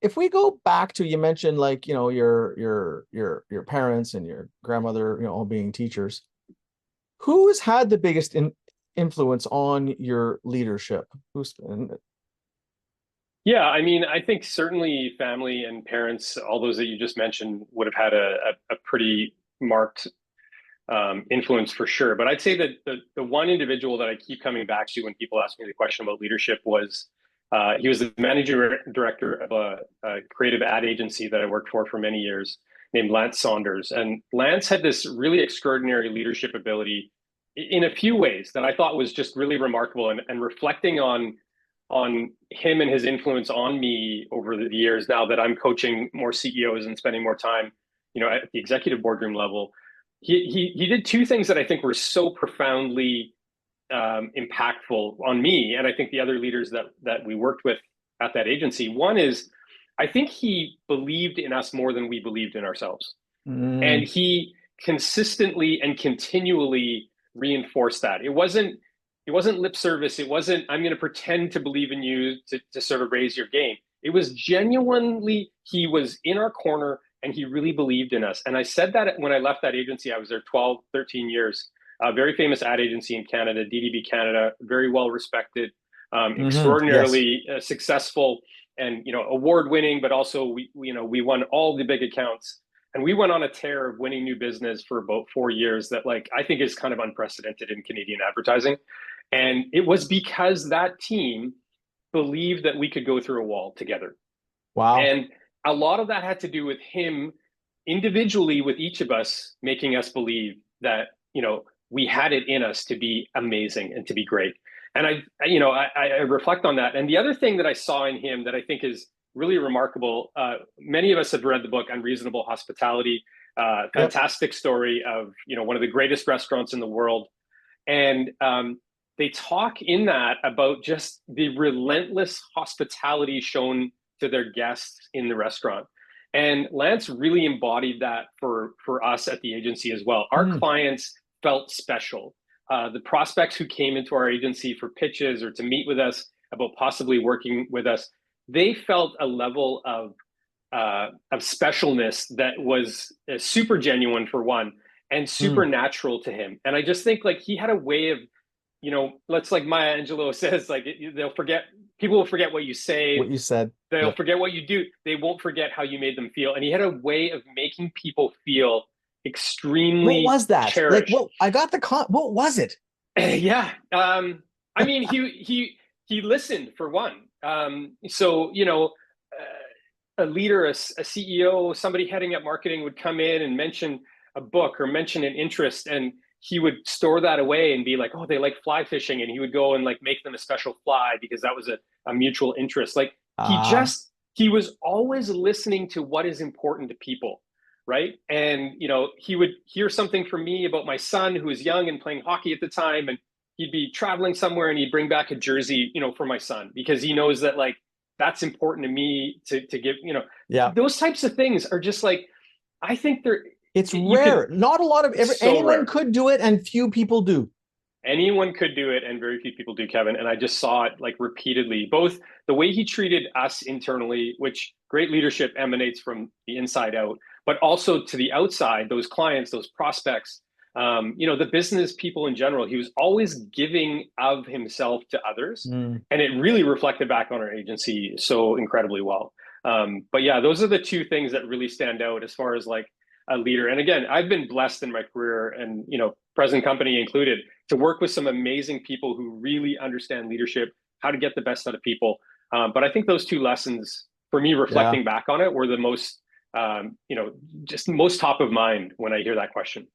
if we go back to, you mentioned like, your parents and your grandmother, all being teachers, who's had the biggest influence on your leadership? Who's Yeah, I mean, I think certainly family and parents, all those that you just mentioned, would have had a pretty marked influence for sure. But I'd say that the one individual that I keep coming back to when people ask me the question about leadership was he was the managing director of a creative ad agency that I worked for many years, named Lance Saunders. And Lance had this really extraordinary leadership ability in a few ways that I thought was just really remarkable. And reflecting on him and his influence on me over the years, now that I'm coaching more CEOs and spending more time, at the executive boardroom level, he did two things that I think were so profoundly impactful on me, and I think the other leaders that we worked with at that agency. One is, I think he believed in us more than we believed in ourselves, and Mm, he consistently and continually reinforced that. It wasn't lip service. It wasn't, I'm going to pretend to believe in you to sort of raise your game. It was genuinely, he was in our corner and he really believed in us. And I said that when I left that agency. I was there 12, 13 years, a very famous ad agency in Canada, DDB Canada, very well respected, yes. extraordinarily successful, and award winning. But also we won all the big accounts, and we went on a tear of winning new business for about 4 years that, like, I think is kind of unprecedented in Canadian advertising. And it was because that team believed that we could go through a wall together. Wow. And a lot of that had to do with him individually, with each of us, making us believe that, we had it in us to be amazing and to be great. And I reflect on that. And the other thing that I saw in him that I think is really remarkable, many of us have read the book Unreasonable Hospitality, Yep. fantastic story of, one of the greatest restaurants in the world. And they talk in that about just the relentless hospitality shown to their guests in the restaurant. And Lance really embodied that for us at the agency as well. Our Mm, clients felt special. The prospects who came into our agency for pitches or to meet with us about possibly working with us, they felt a level of specialness that was super genuine, for one, and super mm. natural to him. And I just think, like, he had a way of, let's, like Maya Angelou says, like, they'll forget, people will forget what you What say, you said. they'll Yep. forget what you do, they won't forget how you made them feel. And he had a way of making people feel What extremely was that? Like, cherished. what I got what was it? Yeah. I mean, he listened, for one. So, a leader, a CEO, somebody heading up marketing would come in and mention a book or mention an interest, and he would store that away and be like, "Oh, they like fly fishing," and he would go and, like, make them a special fly because that was a mutual interest. Like, Ah, he was always listening to what is important to people, right? And he would hear something from me about my son, who was young and playing hockey at the time, and he'd be traveling somewhere and he'd bring back a jersey, for my son, because he knows that, like, that's important to me to give, yeah. those types of things are just like, I think they're, It's you could, rare. Not a lot of so anyone rare. could do it, and few people do. Anyone could do it, and very few people do, Kevin. And I just saw it, like, repeatedly, both the way he treated us internally, which great leadership emanates from the inside out, but also to the outside, those clients, those prospects, the business people in general. He was always giving of himself to others. Mm, And it really reflected back on our agency so incredibly well. But yeah, those are the two things that really stand out as far as, like, a leader. And again, I've been blessed in my career, and, present company included, to work with some amazing people who really understand leadership, how to get the best out of people. But I think those two lessons, for me, yeah. reflecting back on it, were the most, just most top of mind when I hear that question.